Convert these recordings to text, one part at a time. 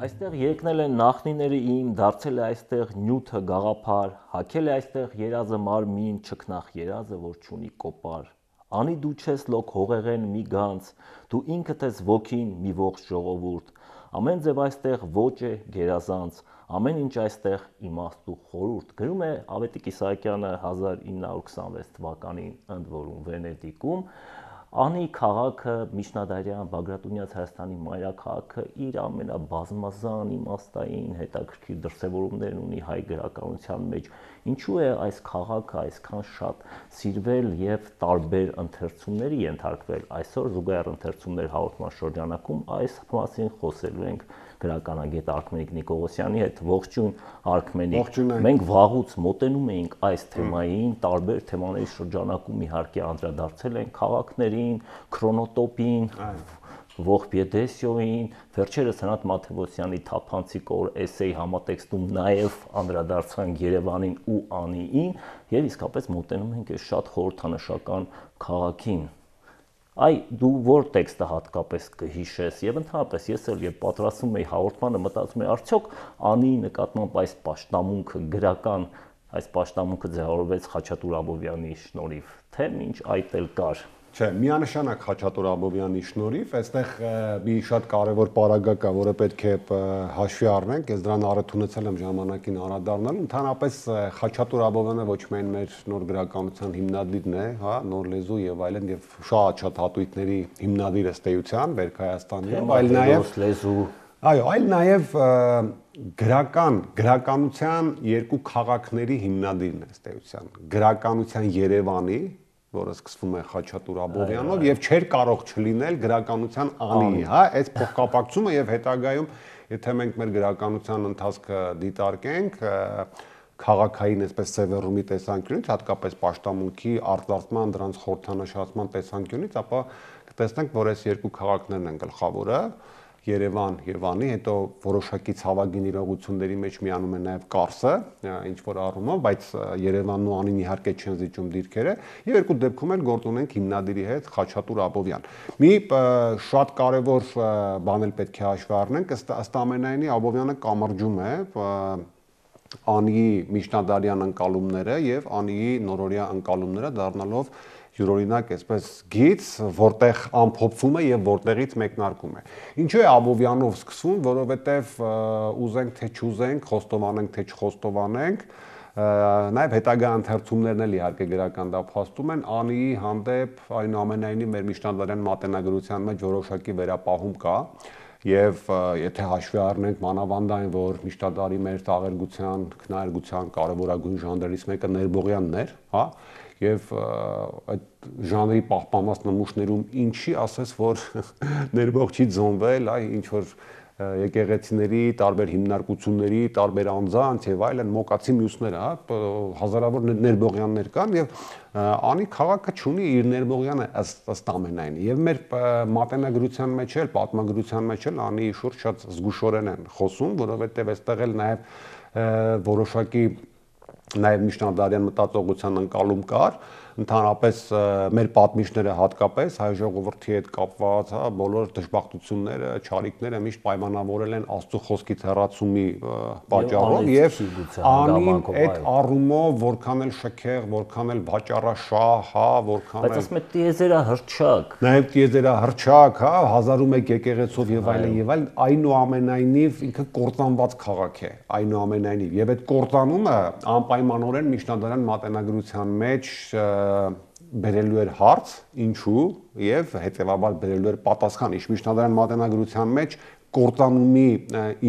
Այստեղ եկնել են նախնիները իմ, դարձել է այստեղ նյութը գաղափար, հագել է այստեղ երազը մարմին, չքնախ երազը, որ չունի կոպար։ Անի դու չես լոկ հողեղեն մի գանց, դու ինքդ ես ոգին մի ողջ ժողովուրդ, ամեն ձև այստեղ ոչ է գերազանց, ամեն ինչ այստեղ իմաստ ու խորուրդ։ Գրում է Ավետիք Իսահակյանը 1926 թվականին ընդ որում Վենետիկում։ Անի քաղաքը միջնադարյան Բագրատունյաց Հայաստանի մայրաքաղաքը իր ամենաբազմազան, իմաստային, հետաքրքիր դրսևորումներն ունի հայ գրականության մեջ։ Ինչու է այս քաղաքը այսքան շատ սիրվել եւ տարբեր ընթերցումների ենթարկվել։ Այսօր զուգահեռ ընթերցումներ հաղորդման շրջանակում այս մասին խոսելու ենք գրականագետ Արքմենիկ Նիկողոսյանի հետ։ Ողջույն Արքմենիկ։ Մենք վաղուց մոտենում էինք այս թեմային, տարբեր թեմաների շրջանակում իհարկե անդրադարձել ենք քաղաքներին, քրոնոտոպին, Ողբեդեսիոին, վերջերս Հրանտ Մաթևոսյանի թափանցիկ էսեի համատեքստում նաև անդրադարձանք Երևանին ու Անիին եւ իսկապես մոտենում ենք այս շատ խորհրդանշական քաղաքին։ Այ դու որ տեքստը հատկապես կհիշես եւ ընդհանրապես ես էլ երբ պատրաստում էի հաղորդմանը մտածում էի արդյոք Անիի նկատմամբ այս պաշտամունքը գրական այս պաշտամունքը ձևավորվեց Խաչատուր Աբովյանի շնորհիվ թե ինչ այդ էլ կար։ Չէ, միանշանակ Խաչատուր Աբովյանի շնորհիվ, այստեղ մի շատ կարևոր պարագա կա, որը պետք է հաշվի առնենք, ես դրան առիթ ունեցել եմ ժամանակին անդրադառնալու, ընդհանրապես Խաչատուր Աբովյանը ոչ միայն մեր նոր գրականության հիմնադիրն է, հա, նոր լեզու եւ այլն եւ շատ հատույթների հիմնադիր ըստ էության Բերք Հայաստանում, այլ նաեւ լեզու, այո, այլ նաեւ գրականության երկու քաղաքների հիմնադիրն է ըստ էության, գրականության Երևանի, որը սկսվում է Խաչատուր Աբովյանով եւ չէր կարող չլինել գրականության Անիի, հա, այս փոխկապակցումը եւ հետագայում, եթե մենք մեր գրականության ընթացքը դիտարկենք, քաղաքային այսպես սևեռումի տեսանկյունից, հատկապես պաշտամունքի արտարծման, դրանց խորհրդանշացման տեսանկյունից, ապա կտեսնենք, որ այս երկու քաղաքներն են գլխավորը, Երևան եւ Անի, հետո որոշակի ցավագին իրողությունների մեջ միանում է նաեւ Կարսը, ինչ որ առումով, բայց Երևանն ու Անին իհարկե չեն զիջում դիրքերը, եւ երկու դեպքում էլ գործ ունենք հիմնադիրի հետ Խաչատուր Աբովյան։ Մի շատ կարեւոր բան էլ պետք է հաշվի առնենք, ըստ ամենայնի Աբովյանը կամրջում է Անիի միջնադարյան ընկալումները եւ Անիի նորօրյա ընկալումները դառնալով յուրօրինակ այսպես գիծ, որտեղ ամփոփվում է եւ որտեղից մեկնարկում է։ Ինչու է Աբովյանով սկսվում, որովհետեւ ուզենք թե չուզենք, խոստովանենք թե չխոստովանենք, նաեւ հետագա ընթերցումներն էլ իհարկե գրական դափաստում են Անիի հանդեպ այնուամենայնիվ մեր միջնադարյան մատենագրության մեջ որոշակի վերապահում կա։ Եվ եթե հաշվի առնենք մանավանդ այն, որ միջնադարի մեր տաղերգության, քնահերգության կարևորագույն ժանրերից մեկը ներբողյանն էր, հա, եւ այդ ժանրի պահպանված նմուշներում ինչի ասես, որ ներբող չի ձոնվել, այ ինչ որ եկեղեցիների, տարբեր հիմնարկությունների, տարբեր անձանց եւ այլն մոկացի մյուսները, հա, հազարավոր ներբողյաններ կան եւ Անի քաղաքը ունի իր ներբողյանը ըստ ամենայնի եւ մեր մատենագրության մեջ էլ, պատմագրության մեջ էլ Անիի շուրջ շատ զգուշորեն են խոսում, որովհետեւ այստեղ էլ նաեւ որոշակի նաև միջնադարյան մտածողության ընկալում կար, ընդհանրապես մեր պատմիչները հատկապես հայ ժողովրդի հետ կապված, հա, բոլոր դժբախտությունները, չարիքները միշտ պայմանավորել են Աստծո խոսքից հեռացումի պատճառով եւ Անին այդ առումով որքան էլ շքեղ, որքան էլ վաճառաշահ, հա, որքան բայց ասում է տիեզերա հրճակ։ Նաև տիեզերա հրճակ, հա, 1001 եկեղեցով եւ այլն, այնուամենայնիվ ինքը կործանված քաղաք է, այնուամենայնիվ եւ այդ կործանումը անպայմանորեն միջնադարյան մատենագրության մեջ բերելու էր հարց, ինչու եւ հետեւաբար բերելու էր պատասխան, իշ միջնադարյան մատենագրության մեջ կործանումի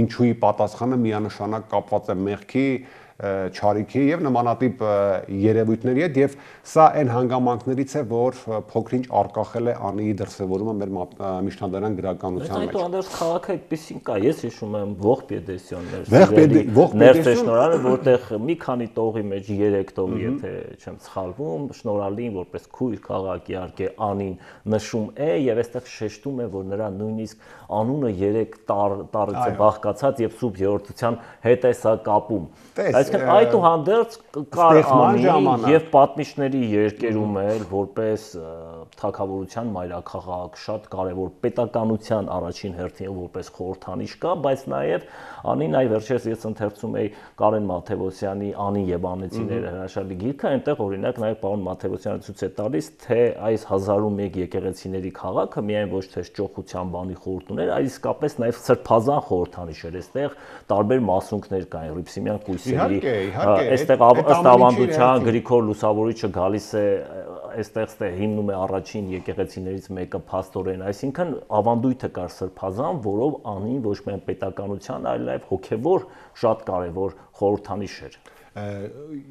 ինչուի պատասխանը միանշանակ կապված է մեղքի, չարիքի եւ նմանատիպ երևույթների հետ եւ սա այն հանգամանքներից է, որ փոքրինչ արկախել է Անիի դրսևորումը մեր միջնադարյան գրականության մեջ։ Այդ անդերս քաղաքը այդպեսին կա, ես հիշում եմ Ողբեդեսիոններ, ներսե շնորհալը, որտեղ մի քանի տողի մեջ 3 տող, եթե չեմ սխալվում, շնորհալին որպես քույր քաղաք իհարկե Անին նշում է եւ այստեղ շեշտում է, որ նրա նույնիսկ անունը 3 տառից է բաղկացած եւ սուրբ երրորդության հետ է սա կապում։ Այսինքն այդուհանդերձ կար անի եւ պատմիչների երկերում էլ որպես թագավորության մայրաքաղաք շատ կարևոր պետականության առաջին հերթին որպես խորհրդանիշ կա, բայց նաեւ անին այ վերջերս ես ընթերցում էի Կարեն Մաթեոսյանի Անի եւ անեցիները հրաշալի գիրքը, այնտեղ օրինակ նաեւ պարոն Մաթեոսյանը ցույց է տալիս, թե այս 1001 եկեղեցիների քաղաքը միայն ոչ թե ճոխության բանի խորհուրդ ուներ, այլ իսկապես նաեւ սրբազան խորհրդանիշ էր, այստեղ տարբեր մասունքներ կային, Հռիփսիմյան կույսերի, այստեղ ըստ ավանդության Գրիգոր Լուսավորիչը գալիս է այստեղ հիմնում է առաջին եկեղեցիներից մեկը փաստորեն, այսինքն ավանդույթը կար սրբազան, որով անին ոչ միայն պետականության, այլ նաև հոգևոր շատ կարևոր խորհրդանիշ էր։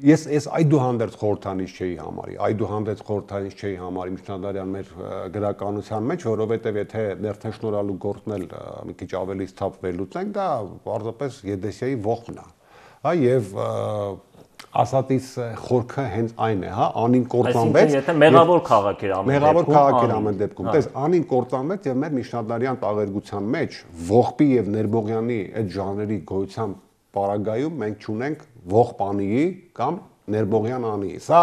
Ես այդուհանդերձ խորհրդանիշ չէի համարի, այդուհանդերձ խորհրդանիշ չէի համարի միջնադարյան մեր գրականության մեջ, որովհետև եթե ներթեշնորհալու գործն էլ մի քիչ ավելի սթափ վերլուծենք, դա պարզապես Եդեսիայի ողբն է, հա, եւ ասատից խորքը հենց այն է, հա, անին կործանվեց։ Այսինքն եթե մեղավոր քաղաք էր ամեն դեպքում, մեղավոր քաղաք էր ամեն դեպքում, տես անին կործանվեց եւ մեր միջնադարյան տաղերգության մեջ ողբի եւ ներբողյանի այդ ժանրերի գոյության պարագայում մենք ունենք ողբանիի կամ ներբողյան անիի։ Սա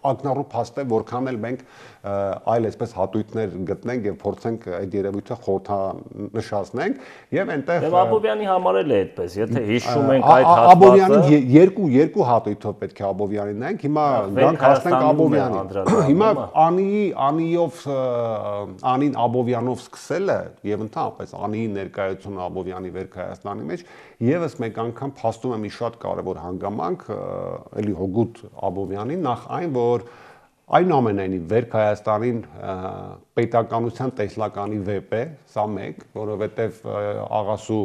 ակնառու փաստ է, որքան էլ մենք այլ այսպես հատույթներ գտնենք եւ փորձենք այդ երևույթը խորհրդանշացնենք եւ այնտեղ Եվ Աբովյանի համար էլ է այդպես, եթե հիշում ենք այդ հատվածը Աբովյանի երկու հատույթով պետք է Աբովյանին նայենք, հիմա գանք հասնենք Աբովյանին։ Հիմա անիով անին Աբովյանով սկսելը եւ ընդհանրապես անիի ներկայությունը Աբովյանի վերք Հայաստանի մեջ եւս մեկ անգամ փաստում է մի շատ կարեւոր հանգամանք, էլի հոգուտ Աբովյանին, նախ այն, որ այնուամենայնիվ վերք Հայաստանին պետականության տեսլականի վեպ է, սա մեկ, որովհետև աղասու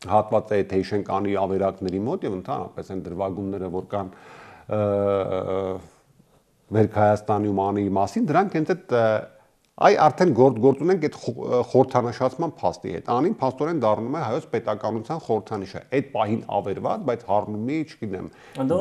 հատված է թե հիշենք անի ավերակների մոտ եւ ընդհանրապես այն դրվագումները, որ կան վերք Հայաստանում անի մասին, դրանք հենց այդ այ արդեն գործ ունենք այդ խորհրդանշացման փաստի հետ։ Անին փաստորեն դառնում է հայոց պետականության խորհրդանիշը։ Այդ պահին ավերված, բայց Հարնումի, չգիտեմ,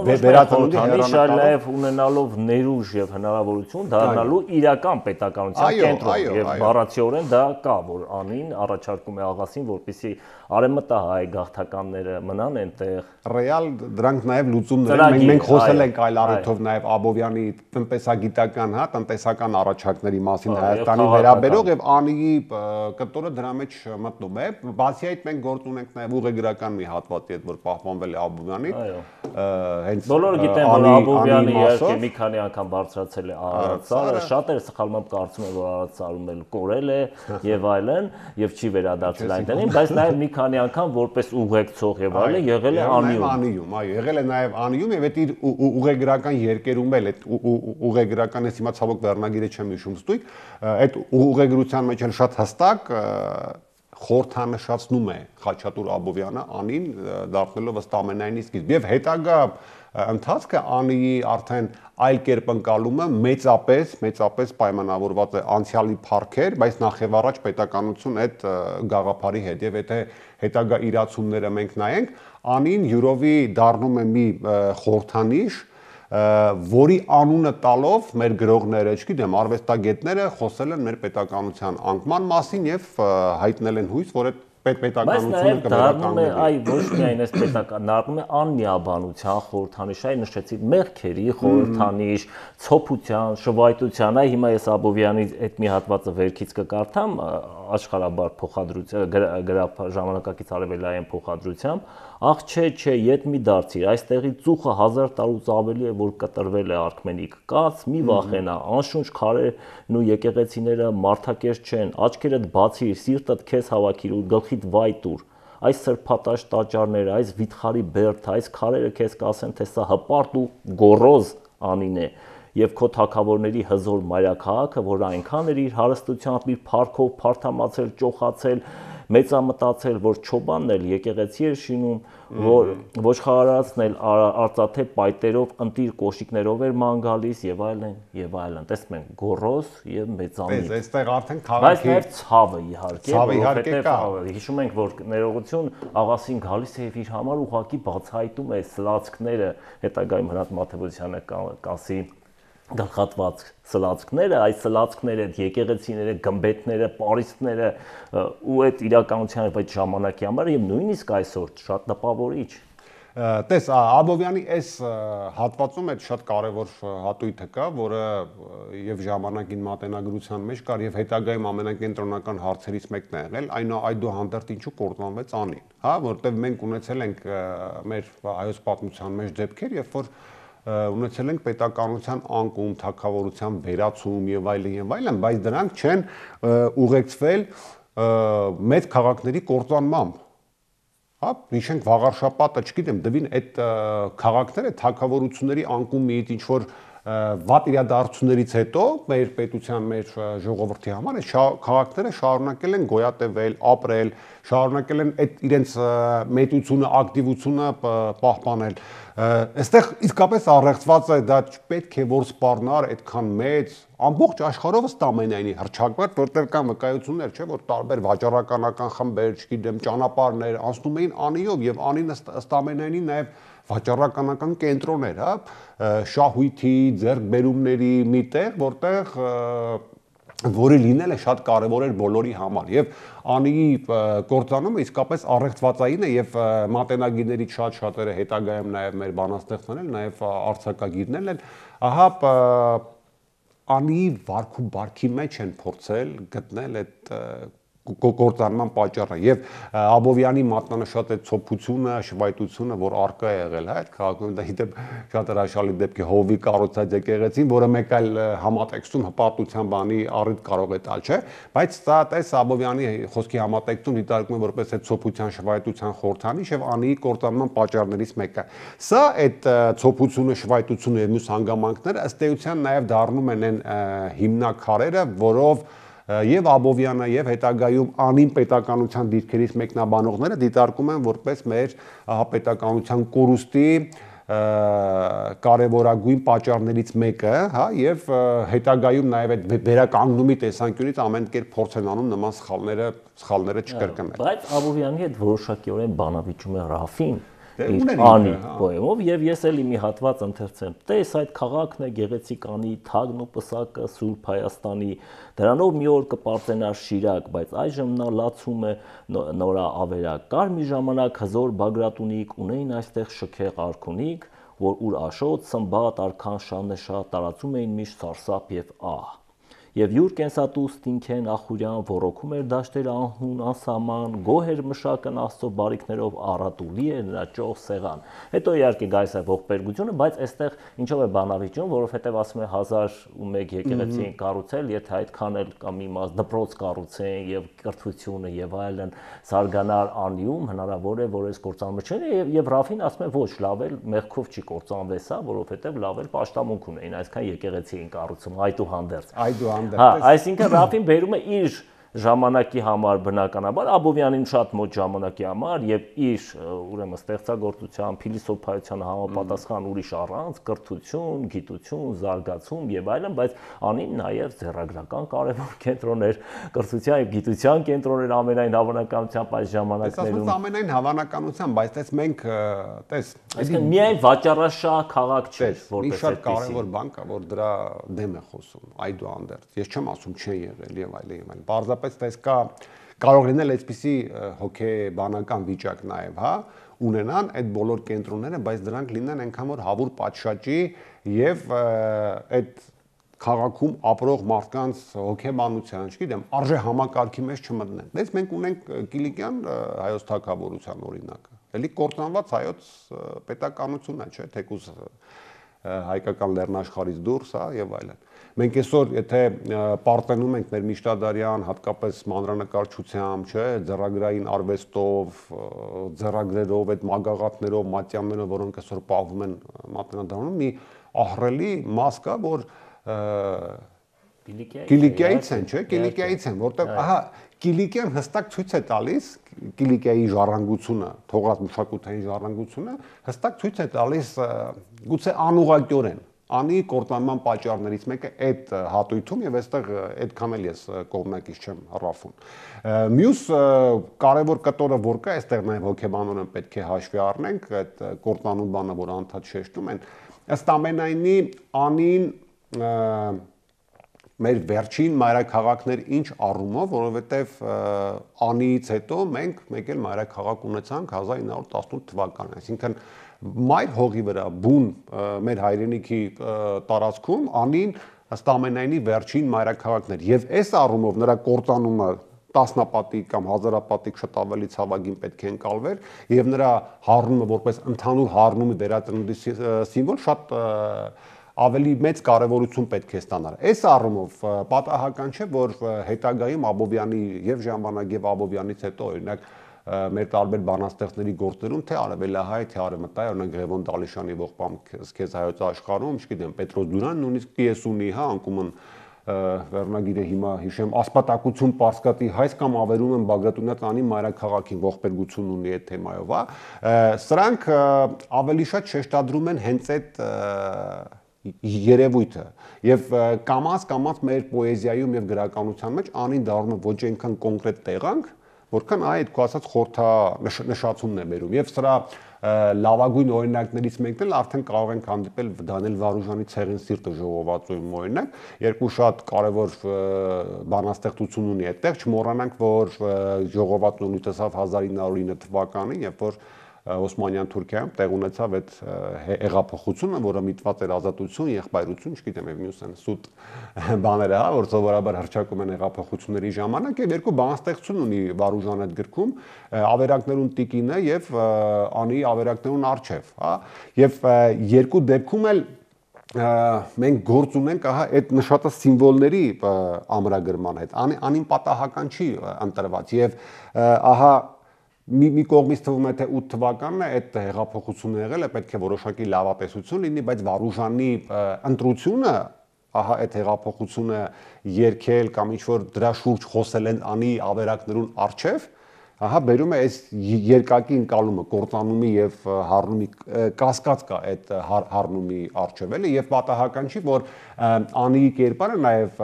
վերածնունդի հեռանկարով ունենալով ներուժ եւ հնարավորություն դառնալու իրական պետականության կենտրոն եւ բառացիորեն դա կա, որ անին առաջարկում է աղասին, որպեսզի արեմտահայ գաղթականները մնան այնտեղ։ Ռեալ դրանք նաեւ լուծումներ են, մենք խոսել ենք այլ առիթով նաեւ Աբովյանի տնտեսագիտական, հա, տնտեսական առաջարկների մասին Հայաստանի վերաբերող եւ անիի կտորը դրա մեջ մտնում է։ Բացի այդ մենք գործ ունենք նաեւ ուղեգրական մի հատվածի հետ, որ պահպանվել է Աբովյանի, հենց բոլորը գիտեն, որ Աբովյանը իհարկե մի քանի անգամ բարձրացել է Արարատսարը, շատերը սխալմամբ կարծում են, որ Արարատսարում էլ կորել է եւ այլն, եւ չի վերադարձել այնտեղին, բայց նաեւ մի քանի անգամ որպես ուղեկցող եւ այլն եղել է անիում, այո, եղել է նաեւ անիում եւ այդ իր ուղեգրական երկերում էլ այդ ուղեգրական էս հիմա ցավոք վերնագիրը չեմ հիշում ստույգ, այդ ուղեգրության մեջ էլ շատ հստակ խորհրդանշացնում է Խաչատուր Աբովյանը անին դարձնելով ըստ ամենայնի սկիզբ եւ հետագա ընթացքը անիի արդեն այլ կերպ ընկալումը մեծապես պայմանավորված է անցյալի փառքեր, բայց նախ եւ առաջ պետականություն այդ գաղափարի հետ եւ եթե հետագա իրացումները մենք նայենք, անին յուրովի դառնում է մի խորհրդանիշ, որի անունը տալով մեր գրողները, չգիտեմ, արվեստագետները խոսել են մեր պետականության անկման մասին եւ հայտնել են հույս, որ այդ պետականությունը կվերականգնվի։ Այ ոչ միայն այս պետական, դառնում է անմիաբանության խորհրդանիշ, այ նշեցի մեղքերի խորհրդանիշ, ցոփության, շվայտության, այ հիմա ես Աբովյանի այդ մի հատվածը վերքից կկարդամ, աշխարհաբար փոխադրությամբ, ժամանակակից արևելային փոխադրությամբ, աղ չէ, ետ մի դարձիր, այստեղի ծուխը 1000 տարուց ավելի է, որ կտրվել է Արքմենիկ, կաց մի վախենա, անշունչ քարերն ու եկեղեցիները մարդակերտ չեն, աչքերդ բացիր, սիրտդ քեզ հավաքիր ու գլխիդ վայ տուր, այս սրբատաշ տաճարները, այս վիթխարի բերդը, այս քարերը քեզ կասեն, թե սա հպարտ ու գոռոզ անին է, եւ քո թագավորների հզոր մայրաքաղաքը, որ այնքան էր իր հարստությամբ, իր փառքով փարթամացել, ճոխացել, մեծամտածել, որ չոբանն էլ եկեղեցի էր շինում, որ ոչխարարածն էլ արծաթե պայտերով, ընտիր կոշիկներով էր ման գալիս եւ այլն եւ այլն։ Տեսնում ենք գոռոզ եւ մեծամիտ։ Այստեղ արդեն քաղաքի բայց նաեւ ցավը իհարկե, հիշում ենք, որ ներողություն աղասին գալիս է եւ իր համար ուղակի բացահայտում է սլացքները, հետագայում Հրանտ Մաթեոսյանը կասի գլխատված սլացքները, այս սլացքները, եկեղեցիները, գմբեթները, պարիսպները ու այդ իրականության այդ ժամանակի համար եւ նույնիսկ այսօր շատ տպավորիչ։ Տես Աբովյանի այս հատվածում այդ շատ կարևոր հատույթը կա, որը եւ ժամանակին մատենագրության մեջ կար եւ հետագայում ամենակենտրոնական հարցերից մեկն է եղել, այդուհանդերձ ինչու կործանվեց Անին, հա, որտեղ մենք ունեցել ենք մեր հայոց պատմության մեջ դեպքեր, երբ որ ունեցել ենք պետականության անկում, թագավորության վերացում եւ այլն, բայց դրանք չեն ուղեկցվել մեծ քաղաքների կործանմամբ։ Հա, հիշենք Վաղարշապատը, չգիտեմ, դվին այդ քաղաքները թագավորությունների անկումից ինչ որ վատ իրադարձություններից հետո մեր պետության, մեր ժողովրդի համար այս քաղաքները շարունակել են գոյատևել, ապրել, շարունակել են այդ իրենց մեծությունը, ակտիվությունը պահպանել։ Այստեղ իսկապես առեղծված է դա պետք է որ սպառնար այդքան մեծ ամբողջ աշխարհով ըստ ամենայնի հռչակված, որտեղ կան վկայություններ, չէ, որ տարբեր վաճառականական խմբեր, չգիտեմ, ճանապարհներ անցնում էին Անիով եւ Անին ըստ ամենայնի նաեւ վաճառականական կենտրոն էր, հա, շահույթի, ձեռքբերումների մի տեղ, որտեղ որը լինել է շատ կարևոր էր բոլորի համար եւ Անիի կործանումը իսկապես առեղծվածային է եւ մատենագիրների շատերը հետագայում նաեւ մեր բանաստեղծներն նաեւ արձակագիրներն են ահա Անիի վարքու բարքի մեջ են փորձել գտնել այդ կործանման պատճառը եւ Աբովյանի մատնանշած այդ ցոփությունը, շվայտությունը, որ արկա է եղել, հա, այդ քաղաքում դա իդեպ շատ հրաշալի դեպք է հովի կառուցած եկեղեցին, որը մեկ այլ համատեքստում հպատության բանի առիթ կարող է տալ, չէ, բայց սա տես Աբովյանի խոսքի համատեքստում դիտարկում է որպես այդ ցոփության, շվայտության խորհրդանիշ եւ Անիի կործանման պատճառներից մեկը։ Սա այդ ցոփությունը, շվայտությունը եւ մյուս հանգամանքները ըստ էության նաեւ դառնում են այն հիմնակարերը, որով եւ Աբովյանը եւ հետագայում Անին պետականության դիրքերից մեկնաբանողները դիտարկում են որպես մեր պետականության կորուստի կարևորագույն պատճառներից մեկը, հա, եւ հետագայում նաեւ այդ վերականգնումի տեսանկյունից ամեն կերպ փորձ են անում նման սխալները չկրկնել։ Բայց Աբովյանի հետ որոշակիորեն բանավիճում է Ռաֆին Անի պոեմով եւ ես էլի մի հատված ընթերցեմ տես այդ քաղաքն է գեղեցիկ Անի թագն ու պսակը Սուրբ Հայաստանի դրանով մի օր կպարծենար Շիրակ բայց այժմ նա լացում է նորա ավերակ կար մի ժամանակ հզոր Բագրատունիկ ունեին այստեղ շքեղ արքունիկ որ ուր աշոտ սմբատ արքան շաննշա տարածում էին միշտ սարսափ եւ ահ Եվ յուր կենսատուս Տինքեն Ախուրյան ոռոգում էր դաշտեր անհուն անսահման, գոհ էր մշակն Աստծո բարիքներով առատուլի էր նրա ճոխ սեղան։ Հետո իհարկե գայս է ողբերգությունը, բայց այստեղ ինչով է բանավիճում, որովհետև ասում է 1001 եկեղեցի են կառուցել, եթե այդքան էլ կամ իմաց դպրոց կառուցեն եւ կրթությունը եւ այլն զարգանար Անիում, հնարավոր է որ այս կործանումը չէ եւ Ռաֆին ասում է ոչ, լավ էլ մեղքով չի կործանվես, հա, որովհետև լավ էլ պաշտամունք ունեին, այսքան եկեղեցի են կառուցում այդուհանդերձ Հա, այսինքն Ռաֆին բերում է իր ժամանակի համար բնականաբար Աբովյանին շատ մոտ ժամանակի համար եւ իր ուրեմն ստեղծագործության, փիլիսոփայության համապատասխան ուրիշ առանց կրթություն, գիտություն, զարգացում եւ այլն, բայց Անին նաեւ ձեռագրական կարևոր կենտրոն էր, կրթության եւ գիտության կենտրոն էր ամենայն հավանականությամբ այս ժամանակներում։ Ամենայն հավանականությամբ, բայց տես մենք տես այսինքն միայն վաճառաշահ քաղաք չէ, որպես շատ կարևոր բան կա, որ դրա դեմ է խոսում, այդուհանդերձ։ Ես չեմ ասում չեն եղել եւ այլն։ Պարզապես տես կա կարող լինել այսպիսի հոգեբանական վիճակ նաեւ, հա, ունենան այդ բոլոր կենտրոնները, բայց դրանք լինեն այնքան որ հավուր պատշաճի եւ այդ քաղաքում ապրող մարդկանց հոգեբանության, չգիտեմ, արժե համակարգի մեջ չմտնեն։ Դες մենք ունենք Կիլիկյան հայոց թագավորության օրինակը։ Էլի կործանված հայոց պետականությունն է, չէ՞, թեկուզ հայկական լեռնաշխարհից դուրս, հա, եւ այլն։ Մենք այսօր եթե պարտենում ենք մեր միջնադարյան, հատկապես մանրանկարչությամբ, չէ, ձեռագրային արվեստով, ձեռագրերով, այդ մագաղաթներով, մատյաններով, որոնք այսօր պահվում են մատնադարանում, մի ահռելի մաս կա, որ Կիլիկիայից են, չէ, Կիլիկիայից են, որտեղ ահա Կիլիկիան հստակ ցույց է տալիս Կիլիկիայի ժառանգությունը, թողած մշակութային ժառանգությունը, հստակ ցույց է տալիս գուցե անուղղակիորեն Անի կործանման պատճառներից մեկը այդ հատույթում եւ այստեղ այդքան էլ ես կողմնակից չեմ Ռաֆուն։ Մյուս կարևոր կտորը որ կա, այստեղ նաեւ հոգեբանորեն պետք է հաշվի առնենք այդ կործանուն բանը, որ անդադ շեշտում են, ըստ ամենայնի Անին մեր վերջին մայրաքաղաքներ ինչ առումով, որովհետև Անիից հետո մենք մեկ էլ մայրաքաղաք ունեցանք 1918 թվականին, այսինքն մայր հողի վրա բուն մեր հայրենիքի տարածքում անին ըստ ամենայնի վերջին մայրաքաղաքներ եւ այս առումով նրա կործանումը տասնապատիկ կամ հազարապատիկ շատ ավելի ցավագին պետք է ընկալվեր եւ նրա հառնումը որպես ընդհանուր հառնումի վերածննդի սիմվոլ շատ ավելի մեծ կարևորություն պետք է ստանար։ Այս առումով պատահական չէ, որ հետագայում Աբովյանի եւ ժամանակ եւ Աբովյանից հետո օրինակ մեր տարբեր բանաստեղծների գործերում թե արևելահայ, թե արևմտայ, օրինակ Ղևոն Դալիշյանի ողբամ քեզ հայոց աշխարհում, չգիտեմ, Պետրոս Դուրանն նույնիսկ պիես ունի, հա, անկումն վերնագիրը հիմա հիշեմ, ասպատակություն Պարսկատի հայց կամ ավերում են Բագրատունյաց անի մայրաքաղաքին ողբերգություն ունի այդ թեմայով, հա։ Սրանք ավելի շատ շեշտադրում են հենց այդ երևույթը եւ կամաց մեր պոեզիայում եւ գրականության մեջ անին դառնում է ոչ այնքան կոնկրետ տեղանք, որքան այդ քո ասած խորթա նշացումն է բերում եւ սրա լավագույն օրինակներից մեկն էլ արդեն կարող ենք հանդիպել Դանիել Վարուժանի Ցեղին սիրտը ժողովածույում օրինակ, երկու շատ կարևոր բանաստեղծություն ունի այդտեղ, չմոռանանք, որ ժողովածույն ունեցավ 1909 թվականին, երբ որ Օսմանյան Թուրքիայում տեղ ունեցավ այդ հեղափոխությունը, որը միտված էր ազատություն, եղբայրություն, չգիտեմ, եւ մյուս են սուտ բաները, հա, որ սովորաբար հռչակում են հեղափոխությունների ժամանակ եւ երկու բանաստեղծություն ունի Վարուժանը այդ գրքում, ավերակներուն տիկինը եւ անի ավերակներուն արչեւ, հա, եւ երկու դեպքում էլ մենք գործ ունենք ահա այդ նշատած սիմվոլների ամրագրման հետ, անին պատահական չի ընտրված եւ ահա մի կողմից թվում է թե 8 թվականն է այդ հեղափոխությունը եղել է պետք է որոշակի լավատեսություն լինի, բայց Վարուժանի ընտրությունը ահա այդ հեղափոխությունը երկել կամ ինչ որ դրա շուրջ խոսել են անի ավերակներուն արչեվ ահա բերում է այս երկակի ընկալումը կործանումի եւ հառնումի կասկած կա այդ հառնումի արչեվ էլի եւ պատահական չի որ անի կերպարը նաեւ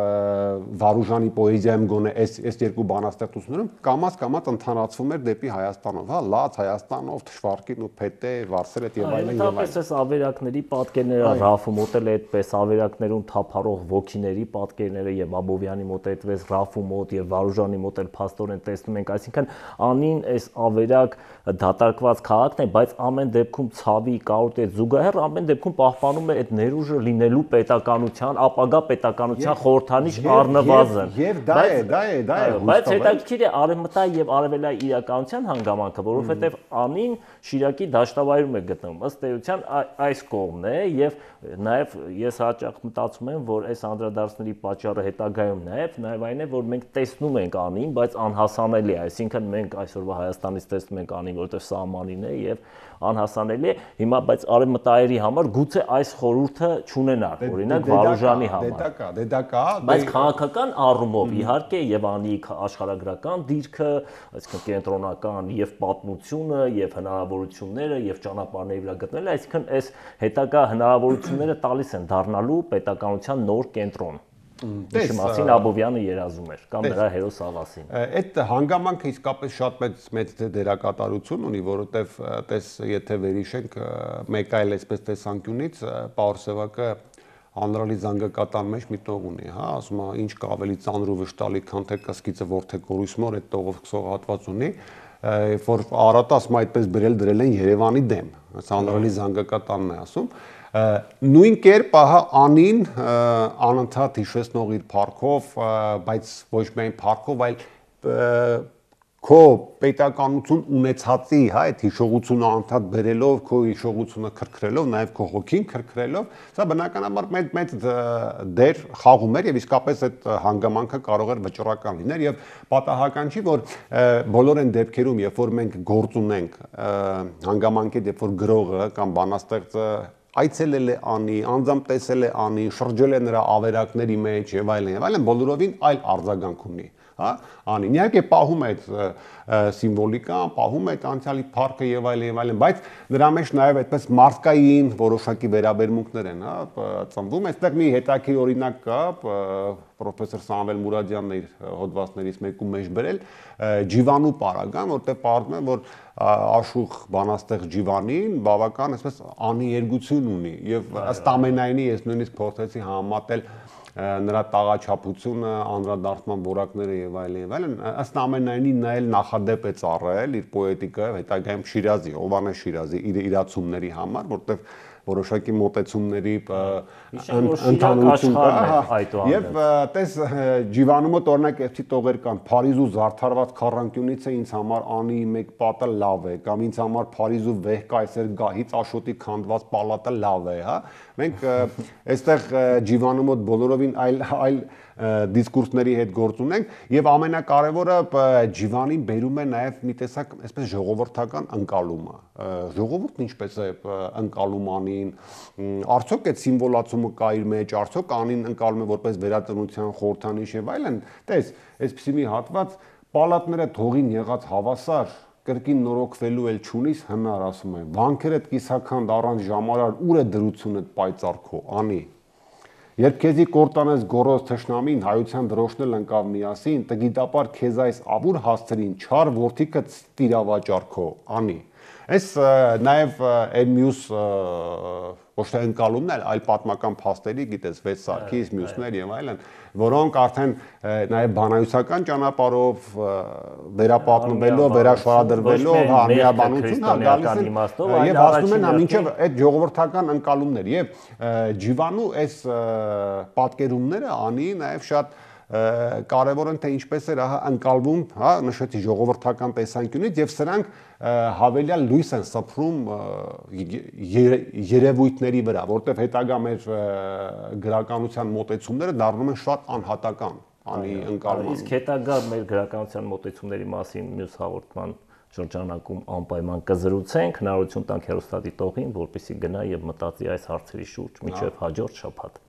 Վարուժանի պոեզիայում գոնե այս երկու բանաստեղծություններում կամաց ընդհանրացվում էր դեպի Հայաստանով, հա, լաց Հայաստանով, թշվառկին ու փետե, վարսերետ եւ այլն եւ այլն։ Այս ավերակների պատկերները Ռաֆը մոտել է այդպես ավերակներուն թափառող ոգիների պատկերները եւ Աբովյանի մոտ այդպես Ռաֆու մոտ եւ Վարուժանի մոտ էլ փաստորեն տեսնում ենք, այսինքն անին այս ավերակ դատարկված քաղաքն է, բայց ամեն դեպքում ցավի կարոտ է զուգահեռ ամեն դեպքում պահպանում է այդ ներուժը լինելու պետականության, ապագա պետականության խորհրդանիշ առնվազն։ Եվ դա է, բայց հետաքրքիր է արևմտայ եւ արևելայ իրականության հանգամանքը, որովհետեւ անին Շիրակի դաշտավայրում է գտնվում, ըստ էության այս կողմն է եւ նաեւ ես հաճախ մտածում եմ, որ այս անդրադարձների պատճառը հետագայում նաեւ այն է, որ մենք տեսնում ենք անին, բայց անհասանելի է, այսինքն մենք այսօրվա Հայաստանից տեսնում ենք անին, որտեղ սահմանին է եւ անհասանելի է, հիմա բայց արևմտայերի համար գուցե այս խորհուրդը չունենար, օրինակ Վարուժանի համար։ Դա կա, բայց քաղաքական առումով իհարկե եւ անի աշխարհագրական դիրքը, այսինքն կենտրոնական եւ պատմությունը եւ հնարավորությունները եւ ճանապարհների վրա գտնելը, այսինքն այս հետագա հնարավորությունները տալիս են դառնալու պետականության նոր կենտրոն։ Ինչի մասին Աբովյանը երազում էր կամ նրա հերոս Ավասին։ Այդ հանգամանքը իսկապես շատ մեծ դերակատարություն ունի, որովհետև տես եթե վերհիշենք մեկ այլ այսպես տեսանկյունից Պաուր Սևակը Անրալի զանգակատան մեջ մի տող ունի, հա, ասում է ինչ կա ավելի ծանր ու վշտալի, քան թե կասկիծը ворթեկորուսմոր այդ տողով սկսող հատված ունի, որ Արարատը ասում է այդպես դրել են Երևանի դեմ, Անրալի զանգակատանն է ասում։ Նույն կերպ ահա անին անընդհատ հիշեցնող իր փառքով, բայց ոչ միայն փառքով, այլ քո պետականություն ունեցածի, հա, այդ հիշողությունը անընդհատ բերելով, քո հիշողությունը քրքրելով, նաև քո հոգին քրքրելով, սա բնականաբար մեծ դեր խաղում էր եւ իսկապես այդ հանգամանքը կարող էր վճռական լինել եւ պատահական չի, որ բոլոր այն դեպքերում, երբ որ մենք գործ ունենք հանգամանքի, երբ որ գրողը կամ բանաստեղծը այցելել է անի, անձամբ տեսել է անի, շրջել է նրա ավերակների մեջ եւ այլն, բոլորովին այլ արձագանք ունի, հա, անին։ Իհարկե պահում է այդ սիմվոլիկան, պահում է այդ անցյալի փառքը եւ այլն, բայց նրա մեջ նաեւ այդպես մարդկային որոշակի վերաբերմունքներ են, հա, ծնվում։ Այստեղ մի հետաքրքիր օրինակ կա, պրոֆեսոր Սամվել Մուրադյանն իր հոդվածներից մեկում մեջ բերել Ջիվանու պարագան, որտեղ պարզվում է, որ Աշուխ բանաստեղծ Ջիվանին բավական այսպես անիերգություն ունի եւ ըստ ամենայնի ես նույնիսկ փորձեցի համեմատել նրա տաղաչափությունը, անդրադարձման որակները եւ այլն, ըստ ամենայնի նա էլ նախադեպ է ծառայել իր պոետիկայով հետագայում Շիրազի, Հովհաննես Շիրազի իր իրացումների համար, որտեղ որոշակի մոտեցումների ընդհանրություն կա, եւ տես Ջիվանու մոտ օրինակ էսի տողեր կան, Փարիզու զարդարված քառանկյունից է ինձ համար անի մեկ պատը լավ է, կամ ինձ համար Փարիզու վեհ կայսեր գահից Աշոտի քանդված պալատը լավ է, հա։ Մենք այստեղ Ջիվանու մոտ բոլորովին այլ դիսկուրսների հետ գործ ունենք եւ ամենակարևորը Ջիվանին բերում է նաեւ մի տեսակ այսպես ժողովրդական ընկալումը ժողովուրդն ինչպես է ընկալում անին արդյոք այդ սիմվոլացումը կա իր մեջ արդյոք անին ընկալում է որպես վերածնության խորհրդանիշ եւ այլն տես այսպեսի մի հատված պալատները թողին եղած հավասար կրկին նորոգվելու էլ չունիս հնար ասում եմ վանքերդ կիսաքանդ առանց ժամարար ուր է դրությունդ պայծառ քո անի Երբ քեզի կորտանես գորոզ թշնամին, հայության դրոշնել ընկավ միասին, տգիտապար քեզ այս ավուր հասցրին, չար որդիքը տիրավաճառ քո, անի։ Այս նաև այն մյուս ոչ թե ընկալումն այլ պատմական փաստերի, գիտես, Վեց Սարգիս, մյուսներ եւ այլն, որոնք արդեն նաև բանայության ճանապարհով վերապատնվելով, վերաշարադրվելով, միաբանություն գալիս են եւ հասնում են մինչեւ այդ ժողովրդական ընկալումներ եւ Ջիվանու այս պատկերումները անի նաև շատ կարևոր են թե ինչպես էր ահա ընկալվում, հա, նշեցի ժողովրդական տեսանկյունից եւ սրանք հավելյալ լույս են սփռում երևույթների վրա, որտեղ հետագա մեր գրականության մոտեցումները դառնում են շատ անհատական, անի ընկալման։ Իսկ հետագա մեր գրականության մոտեցումների մասին մյուս հաղորդման շրջանակում անպայման կզրուցենք, հնարավորություն տանք հեռուստադիտողին, որպեսզի գնա եւ մտածի այս հարցերի շուրջ մինչեւ հաջորդ շաբաթ։